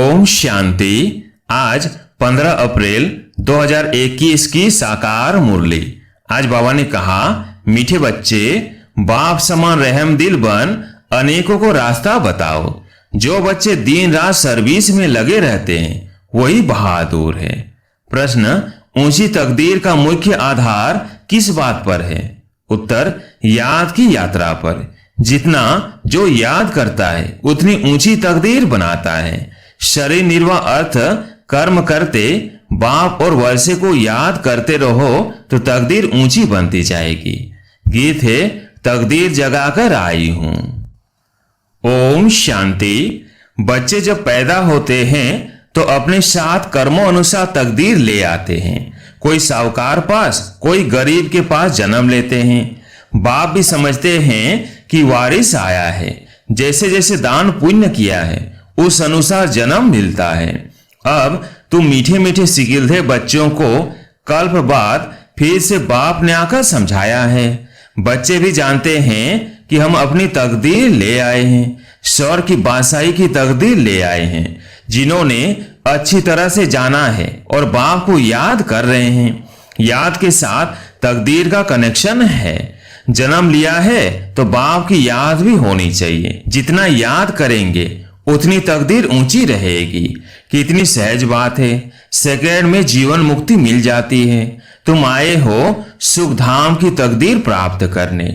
ओम शांति। आज 15 अप्रैल 2021 की साकार मुरली। आज बाबा ने कहा, मीठे बच्चे, बाप समान रहम दिल बन अनेकों को रास्ता बताओ। जो बच्चे दिन रात सर्विस में लगे रहते हैं वही बहादुर है। प्रश्न, ऊंची तकदीर का मुख्य आधार किस बात पर है? उत्तर, याद की यात्रा पर। जितना जो याद करता है उतनी ऊंची तकदीर बनाता है। शरीर निर्वाह अर्थ कर्म करते बाप और वर्षे को याद करते रहो तो तकदीर ऊंची बनती जाएगी। गीत है, तकदीर जगाकर आई हूं। ओम शांति। बच्चे जब पैदा होते हैं तो अपने साथ कर्मों अनुसार तकदीर ले आते हैं। कोई साहूकार पास, कोई गरीब के पास जन्म लेते हैं। बाप भी समझते हैं कि वारिस आया है। जैसे जैसे दान पुण्य किया है उस अनुसार जन्म मिलता है। अब तुम मीठे मीठे सिगिलधे बच्चों को कल्प बाद फिर से बाप ने आकर समझाया है। बच्चे भी जानते हैं कि हम अपनी तकदीर ले आए हैं। स्वर की बादशाही की तकदीर ले आए हैं, जिन्होंने अच्छी तरह से जाना है और बाप को याद कर रहे हैं। याद के साथ तकदीर का कनेक्शन है। जन्म लिया है तो बाप की याद भी होनी चाहिए। जितना याद करेंगे उतनी तकदीर ऊंची रहेगी। कितनी सहज बात है, सेकंड में जीवन मुक्ति मिल जाती है। तुम आए हो सुख धाम की तकदीर प्राप्त करने।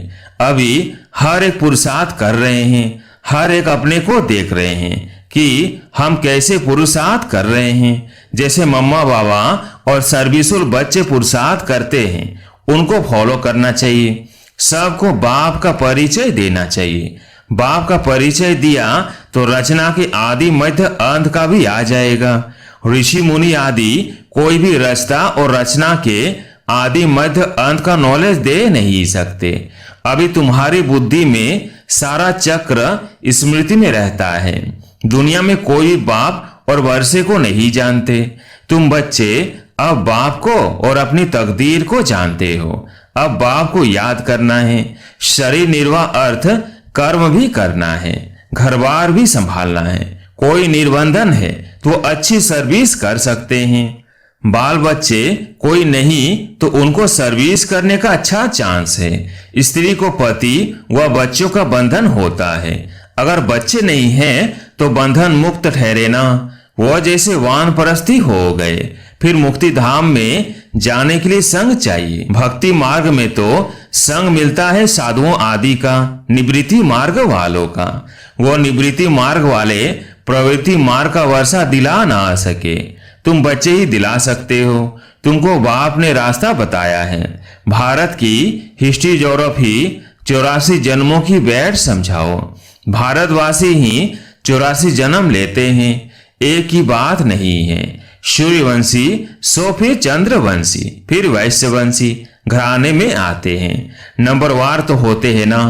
अभी हर एक पुरुषार्थ कर रहे हैं, हर एक अपने को देख रहे हैं कि हम कैसे पुरुषार्थ कर रहे हैं। जैसे मम्मा बाबा और सर्विसुल बच्चे पुरुषार्थ करते हैं, उनको फॉलो करना चाहिए। सबको बाप का परिचय देना चाहिए। बाप का परिचय दिया तो रचना के आदि मध्य अंत का भी आ जाएगा। ऋषि मुनि आदि कोई भी रचना और रचना के आदि मध्य अंत का नॉलेज दे नहीं सकते। अभी तुम्हारी बुद्धि में सारा चक्र स्मृति में रहता है। दुनिया में कोई बाप और वर्षे को नहीं जानते। तुम बच्चे अब बाप को और अपनी तकदीर को जानते हो। अब बाप को याद करना है। शरीर निर्वाह अर्थ कर्म भी करना है, घर बार भी संभालना है। कोई निर्बंधन है तो अच्छी सर्विस कर सकते हैं। बाल बच्चे कोई नहीं तो उनको सर्विस करने का अच्छा चांस है। स्त्री को पति व बच्चों का बंधन होता है। अगर बच्चे नहीं हैं तो बंधन मुक्त ठहरे ना। वह जैसे वानप्रस्थी हो गए। फिर मुक्ति धाम में जाने के लिए संग चाहिए। भक्ति मार्ग में तो संग मिलता है साधुओं आदि का, निवृत्ति मार्ग वालों का। वो निवृत्ति मार्ग वाले प्रवृत्ति मार्ग का वर्षा दिला ना सके। तुम बच्चे ही दिला सकते हो। तुमको बाप ने रास्ता बताया है। भारत की हिस्ट्री ज्योग्राफी 84 जन्मों की बैठ समझाओ। भारतवासी ही 84 जन्म लेते हैं, एक ही बात नहीं है। सूर्यवंशी सो फिर चंद्रवंशी फिर वैश्यवंशी घराने में आते हैं। नंबरवार तो होते हैं ना।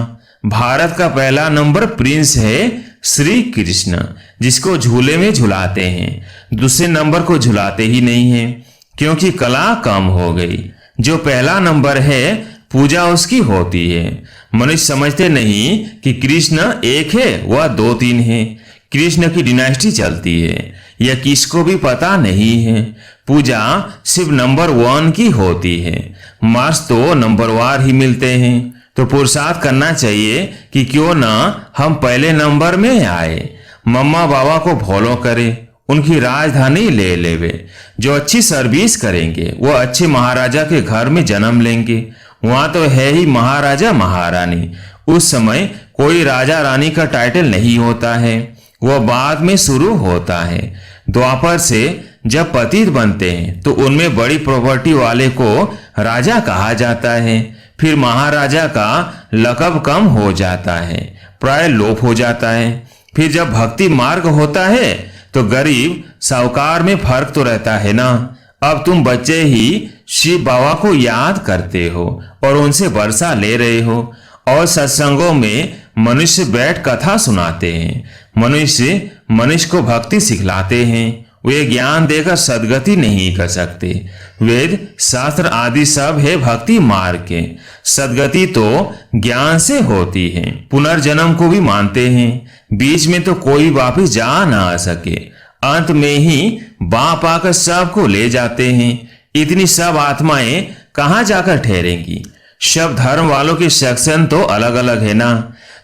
भारत का पहला नंबर प्रिंस है श्री कृष्ण, जिसको झूले में झुलाते हैं। दूसरे नंबर को झुलाते ही नहीं है क्योंकि कला कम हो गई। जो पहला नंबर है पूजा उसकी होती है। मनुष्य समझते नहीं कि कृष्ण एक है वह 2-3 है। कृष्ण की डिनास्टी चलती है, यह किसको भी पता नहीं है। पूजा सिर्फ नंबर 1 की होती है। मार्क्स तो नंबरवार ही मिलते हैं। तो पुरुषार्थ करना चाहिए कि क्यों ना हम पहले नंबर में आए। मम्मा बाबा को फॉलो करें, उनकी राजधानी ले लेवे। जो अच्छी सर्विस करेंगे वो अच्छे महाराजा के घर में जन्म लेंगे। वहां तो है ही महाराजा महारानी। उस समय कोई राजा रानी का टाइटल नहीं होता है, वह बाद में शुरू होता है। द्वापर से जब पतित बनते हैं तो उनमें बड़ी प्रॉपर्टी वाले को राजा कहा जाता है। फिर महाराजा का लकब कम हो जाता है, प्राय लोप हो जाता है। फिर जब भक्ति मार्ग होता है तो गरीब साहूकार में फर्क तो रहता है ना। अब तुम बच्चे ही शिव बाबा को याद करते हो और उनसे वर्षा ले रहे हो। और सत्संगों में मनुष्य बैठ कथा सुनाते हैं। मनुष्य को भक्ति सिखलाते हैं। वे ज्ञान देकर सदगति नहीं कर सकते। वेद शास्त्र आदि सब है भक्ति मार्ग के। सदगति तो ज्ञान से होती है। पुनर्जन्म को भी मानते हैं। बीच में तो कोई वापिस जा ना आ सके। अंत में ही बाप आकर सबको ले जाते हैं। इतनी सब आत्माएं कहाँ जाकर ठहरेंगी? सब धर्म वालों के सेक्शन तो अलग अलग है ना।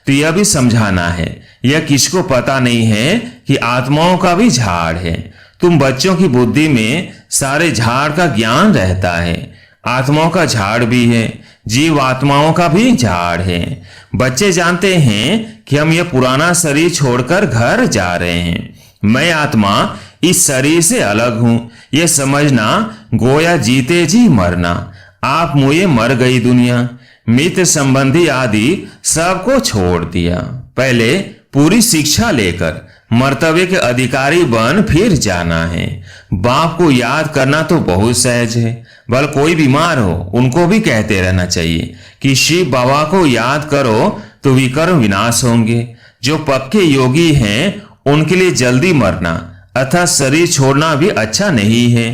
तो यह भी समझाना है, यह किसको पता नहीं है कि आत्माओं का भी झाड़ है। तुम बच्चों की बुद्धि में सारे झाड़ का ज्ञान रहता है। आत्माओं का झाड़ भी है, जीव आत्माओं का भी झाड़ है। बच्चे जानते हैं कि हम यह पुराना शरीर छोड़कर घर जा रहे हैं। मैं आत्मा इस शरीर से अलग हूं, यह समझना गोया जीते जी मरना। आप मुझे मर गई दुनिया, मित्र संबंधी आदि सबको छोड़ दिया। पहले पूरी शिक्षा लेकर मर्तबे के अधिकारी बन फिर जाना है। बाप को याद करना तो बहुत सहज है। भले कोई बीमार हो उनको भी कहते रहना चाहिए कि शिव बाबा को याद करो तो विकर्म विनाश होंगे। जो पक्के योगी हैं उनके लिए जल्दी मरना अर्थात शरीर छोड़ना भी अच्छा नहीं है,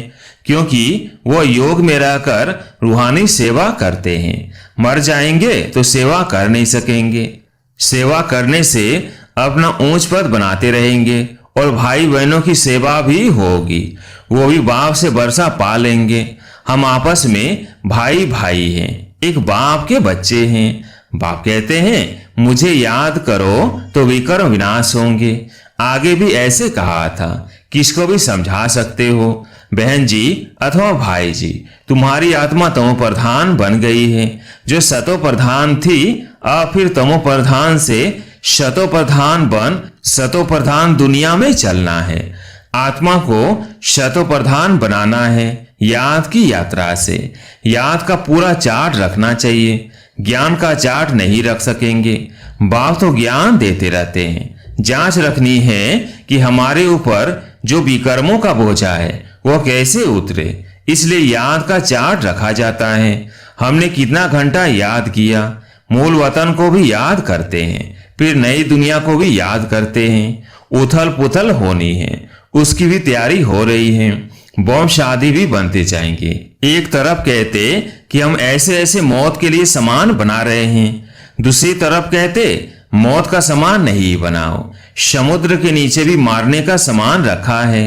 क्योंकि वो योग में रहकर रूहानी सेवा करते हैं। मर जाएंगे तो सेवा कर नहीं सकेंगे। सेवा करने से अपना ऊंच पद बनाते रहेंगे और भाई बहनों की सेवा भी होगी, वो भी बाप से वर्षा पा लेंगे। हम आपस में भाई भाई हैं, एक बाप के बच्चे हैं। बाप कहते हैं मुझे याद करो तो विकर्म विनाश होंगे। आगे भी ऐसे कहा था, किसको भी समझा सकते हो। बहन जी अथवा भाई जी, तुम्हारी आत्मा तमो प्रधान बन गई है। जो सतो प्रधान थी अब फिर तमो प्रधान से शतो प्रधान बन सतो प्रधान दुनिया में चलना है। आत्मा को शतो प्रधान बनाना है याद की यात्रा से। याद का पूरा चार्ट रखना चाहिए, ज्ञान का चार्ट नहीं रख सकेंगे। बाप तो ज्ञान देते रहते हैं, जांच रखनी है कि हमारे ऊपर जो विकर्मों का बोझा है वो कैसे उतरे। इसलिए याद का चार्ट रखा जाता है। हमने कितना घंटा याद किया। मूल वतन को भी याद करते हैं, फिर नई दुनिया को भी याद करते हैं। उथल पुथल होनी है, उसकी भी तैयारी हो रही है। बम शादी भी बनते जाएंगे। एक तरफ कहते कि हम ऐसे ऐसे मौत के लिए सामान बना रहे हैं, दूसरी तरफ कहते मौत का सामान नहीं बनाओ। समुद्र के नीचे भी मारने का सामान रखा है।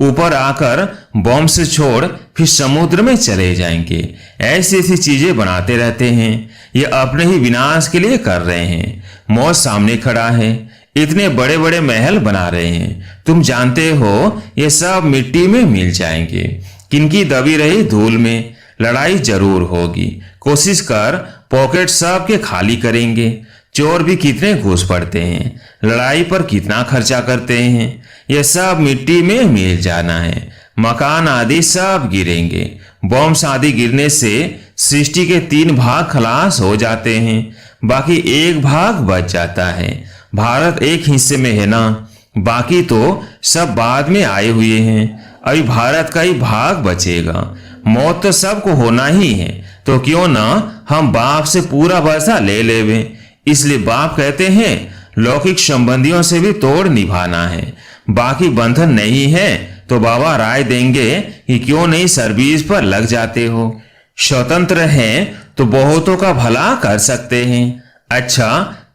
ऊपर आकर बम से छोड़ फिर समुद्र में चले जाएंगे। ऐसी ऐसी चीजें बनाते रहते हैं। ये अपने ही विनाश के लिए कर रहे हैं। मौत सामने खड़ा है, इतने बड़े बड़े महल बना रहे हैं। तुम जानते हो ये सब मिट्टी में मिल जाएंगे। किनकी दबी रही धूल में लड़ाई जरूर होगी। कोशिश कर पॉकेट सब के खाली करेंगे। चोर भी कितने घूस पड़ते हैं, लड़ाई पर कितना खर्चा करते हैं। यह सब मिट्टी में मिल जाना है। मकान आदि सब गिरेंगे। बॉम्ब आदि गिरने से सृष्टि के 3 भाग खलास हो जाते हैं, बाकी 1 भाग बच जाता है। भारत एक हिस्से में है ना, बाकी तो सब बाद में आए हुए हैं। अभी भारत का ही भाग बचेगा। मौत तो सबको होना ही है, तो क्यों ना हम बाप से पूरा वर्षा ले लेवे। इसलिए बाप कहते हैं लौकिक संबंधियों से भी तोड़ निभाना है। बाकी बंधन नहीं है तो बाबा राय देंगे कि क्यों नहीं सर्विस पर लग जाते हो। स्वतंत्र हैं तो बहुतों का भला कर सकते हैं। अच्छा,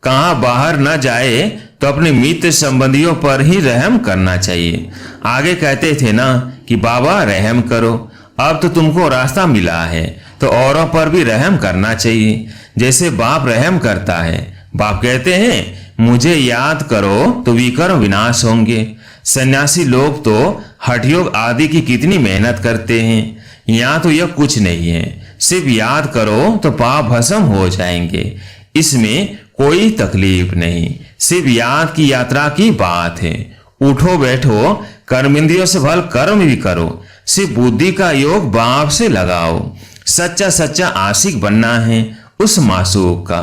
कहाँ बाहर न जाए तो अपने मित्र संबंधियों पर ही रहम करना चाहिए। आगे कहते थे ना कि बाबा रहम करो। अब तो तुमको रास्ता मिला है तो औरों पर भी रहम करना चाहिए, जैसे बाप रहम करता है। बाप कहते हैं मुझे याद करो तो विकर्म विनाश होंगे। सन्यासी लोग तो हठयोग आदि की कितनी मेहनत करते हैं। यहाँ तो यह कुछ नहीं है, सिर्फ याद करो तो पाप भस्म हो जाएंगे। इसमें कोई तकलीफ नहीं, सिर्फ याद की यात्रा की बात है। उठो बैठो कर्मेंद्रियों से भल कर्म भी करो, सिर्फ बुद्धि का योग बाप से लगाओ। सच्चा सच्चा आशिक बनना है उस मासूक का।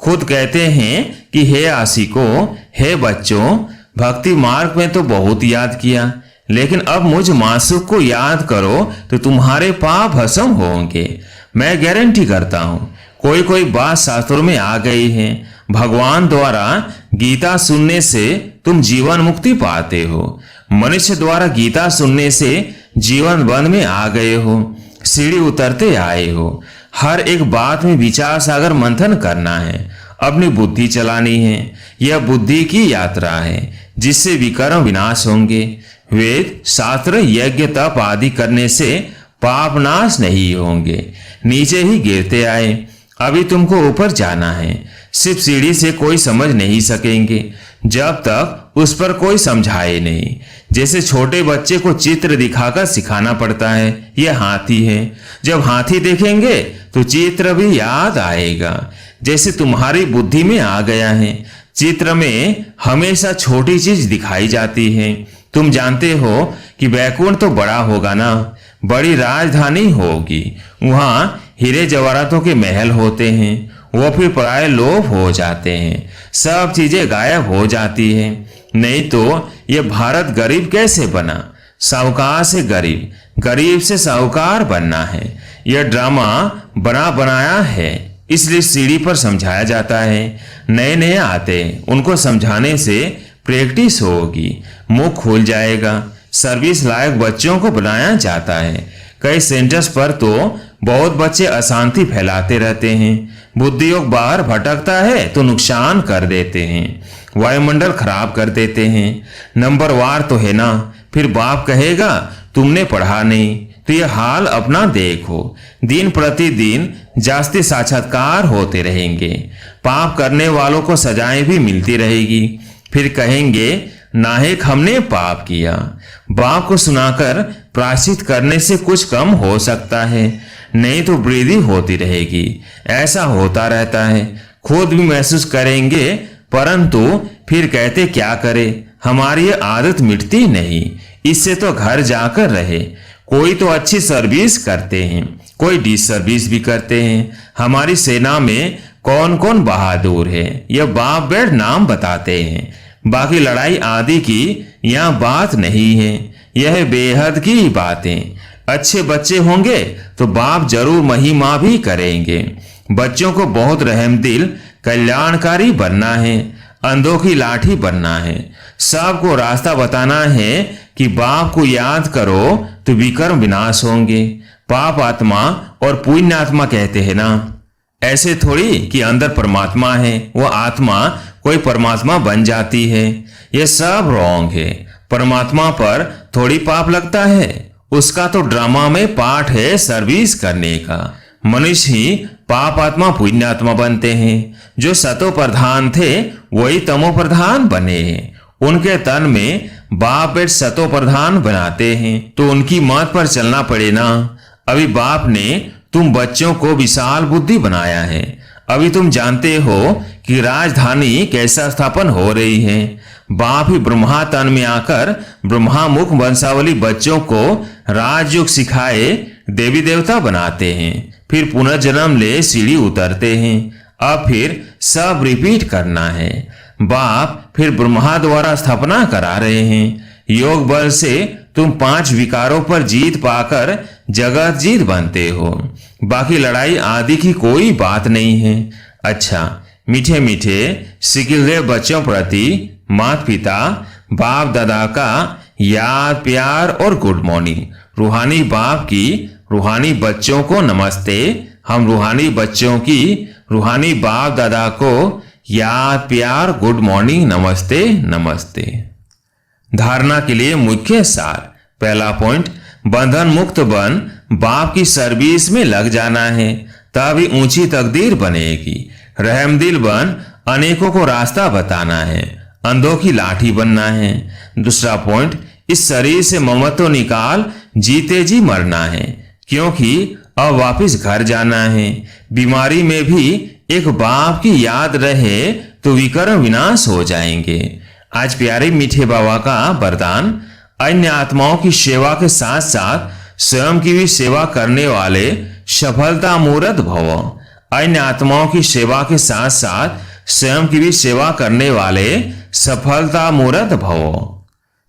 खुद कहते हैं कि हे आशिकों, हे बच्चों, भक्ति मार्ग में तो बहुत याद किया, लेकिन अब मुझ मासूक को याद करो तो तुम्हारे पाप भस्म होंगे। मैं गारंटी करता हूँ कोई कोई बात शास्त्रों में आ गई है। भगवान द्वारा गीता सुनने से तुम जीवन मुक्ति पाते हो। मनुष्य द्वारा गीता सुनने से जीवन बंध में आ गए हो, सीढ़ी उतरते आए हो। हर एक बात में विचार सागर मंथन करना है, अपनी बुद्धि चलानी है। यह बुद्धि की यात्रा है। जिससे विकर्म विनाश होंगे। वेद शास्त्र यज्ञ तप आदि करने से पाप नाश नहीं होंगे, नीचे ही गिरते आए। अभी तुमको ऊपर जाना है। सिर्फ सीढ़ी से कोई समझ नहीं सकेंगे जब तक उस पर कोई समझाए नहीं। जैसे छोटे बच्चे को चित्र दिखाकर सिखाना पड़ता है। यह हाथी है, जब हाथी देखेंगे तो चित्र भी याद आएगा। जैसे तुम्हारी बुद्धि में आ गया है, चित्र में हमेशा छोटी चीज दिखाई जाती है। तुम जानते हो कि वैकुंठ तो बड़ा होगा ना, बड़ी राजधानी होगी, वहां हीरे जवाहरातों के महल होते हैं। वो फिर पराये लोप हो जाते हैं, सब चीजें गायब हो जाती हैं। नहीं तो ये भारत गरीब कैसे बना? साहूकार से गरीब, गरीब से साहूकार बनना है। यह ड्रामा बना बनाया है, इसलिए सीढ़ी पर समझाया जाता है। नए नए आते, उनको समझाने से प्रैक्टिस होगी, मुंह खुल जाएगा। सर्विस लायक बच्चों को बनाया जाता है। कई सेंटर्स पर तो बहुत बच्चे अशांति फैलाते रहते हैं। बुद्धि योग बाहर भटकता है तो नुकसान कर देते हैं, वायुमंडल खराब कर देते हैं। नंबरवार तो है ना, फिर बाप कहेगा तुमने पढ़ा नहीं। तो यह हाल अपना देखो, दिन प्रतिदिन जास्ती साक्षात्कार होते रहेंगे। पाप करने वालों को सजाएं भी मिलती रहेगी। फिर कहेंगे नाहक हमने पाप किया। बाप को सुनाकर प्रायश्चित करने से कुछ कम हो सकता है, नहीं तो वृद्धि होती रहेगी। ऐसा होता रहता है। खुद भी महसूस करेंगे, परंतु फिर कहते क्या करें, हमारी ये आदत मिटती नहीं। इससे तो घर जाकर रहे। कोई तो अच्छी सर्विस करते हैं, कोई डिसर्विस भी करते हैं। हमारी सेना में कौन कौन बहादुर है, यह बाप बैठ नाम बताते हैं। बाकी लड़ाई आदि की यहाँ बात नहीं है, यह बेहद की बातें। अच्छे बच्चे होंगे तो बाप जरूर महिमा भी करेंगे। बच्चों को बहुत रहमदिल कल्याणकारी बनना है, अंधों की लाठी बनना है। सबको रास्ता बताना है कि बाप को याद करो तो विकर्म विनाश होंगे। पाप आत्मा और पुण्य आत्मा कहते हैं ना, ऐसे थोड़ी कि अंदर परमात्मा है, वो आत्मा कोई परमात्मा बन जाती है। यह सब रॉन्ग है। परमात्मा पर थोड़ी पाप लगता है, उसका तो ड्रामा में पार्ट है सर्विस करने का। मनुष्य ही पाप आत्मा पुण्य आत्मा बनते हैं। जो सतो प्रधान थे वही तमो प्रधान बने हैं। उनके तन में बाप बेट सतो प्रधान बनाते हैं, तो उनकी मत पर चलना पड़े ना। अभी बाप ने तुम बच्चों को विशाल बुद्धि बनाया है। अभी तुम जानते हो कि राजधानी कैसा स्थापन हो रही है। बाप ही ब्रह्मा तन में आकर ब्रह्मा मुख वंशावली बच्चों को राजयोग सिखाए देवी देवता बनाते हैं। फिर पुनर्जन्म ले सीढ़ी उतरते हैं। अब फिर सब रिपीट करना है। बाप फिर ब्रह्मा द्वारा स्थापना करा रहे हैं। योग बल से तुम 5 विकारों पर जीत पाकर जगत जीत बनते हो। बाकी लड़ाई आदि की कोई बात नहीं है। अच्छा, मीठे मीठे सिकिलदेव बच्चों प्रति माता पिता बाप दादा का याद प्यार और गुड मॉर्निंग। रूहानी बाप की रूहानी बच्चों को नमस्ते। हम रूहानी बच्चों की रूहानी बाप दादा को याद प्यार गुड मॉर्निंग नमस्ते नमस्ते। धारणा के लिए मुख्य सार। पहला पॉइंट, बंधन मुक्त बन बाप की सर्विस में लग जाना है, तभी ऊंची तकदीर बनेगी। रहमदिल बन अनेकों को रास्ता बताना है, अंधों की लाठी बनना है। दूसरा पॉइंट, इस शरीर से ममत्व निकाल जीते जी मरना है, क्योंकि अब वापिस घर जाना है। बीमारी में भी एक बाप की याद रहे तो विकर्म विनाश हो जाएंगे। आज प्यारे मीठे बाबा का वरदान, अन्य आत्माओं की सेवा के साथ साथ स्वयं की भी सेवा करने वाले सफलता मूर्त भव। अन्य आत्माओं की सेवा के साथ साथ स्वयं की भी सेवा करने वाले सफलता मूर्त भव।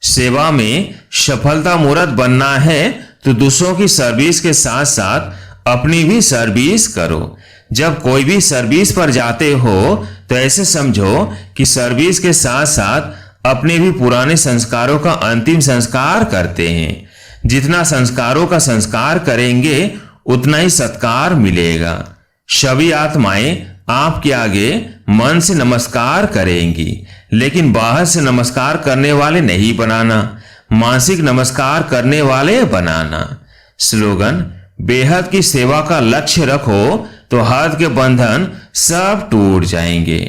सेवा में सफलता मूर्त बनना है तो दूसरों की सर्विस के साथ साथ अपनी भी सर्विस करो। जब कोई भी सर्विस पर जाते हो तो ऐसे समझो कि सर्विस के साथ साथ अपने भी पुराने संस्कारों का अंतिम संस्कार करते हैं। जितना संस्कारों का संस्कार करेंगे उतना ही सत्कार मिलेगा। सभी आत्माएं आपके आगे मन से नमस्कार करेंगी, लेकिन बाहर से नमस्कार करने वाले नहीं बनाना, मानसिक नमस्कार करने वाले बनाना। स्लोगन, बेहद की सेवा का लक्ष्य रखो तो हद के बंधन सब टूट जाएंगे।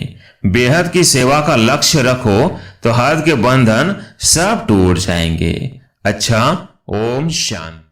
बेहद की सेवा का लक्ष्य रखो तो हद के बंधन सब टूट जाएंगे। अच्छा, ओम शांति।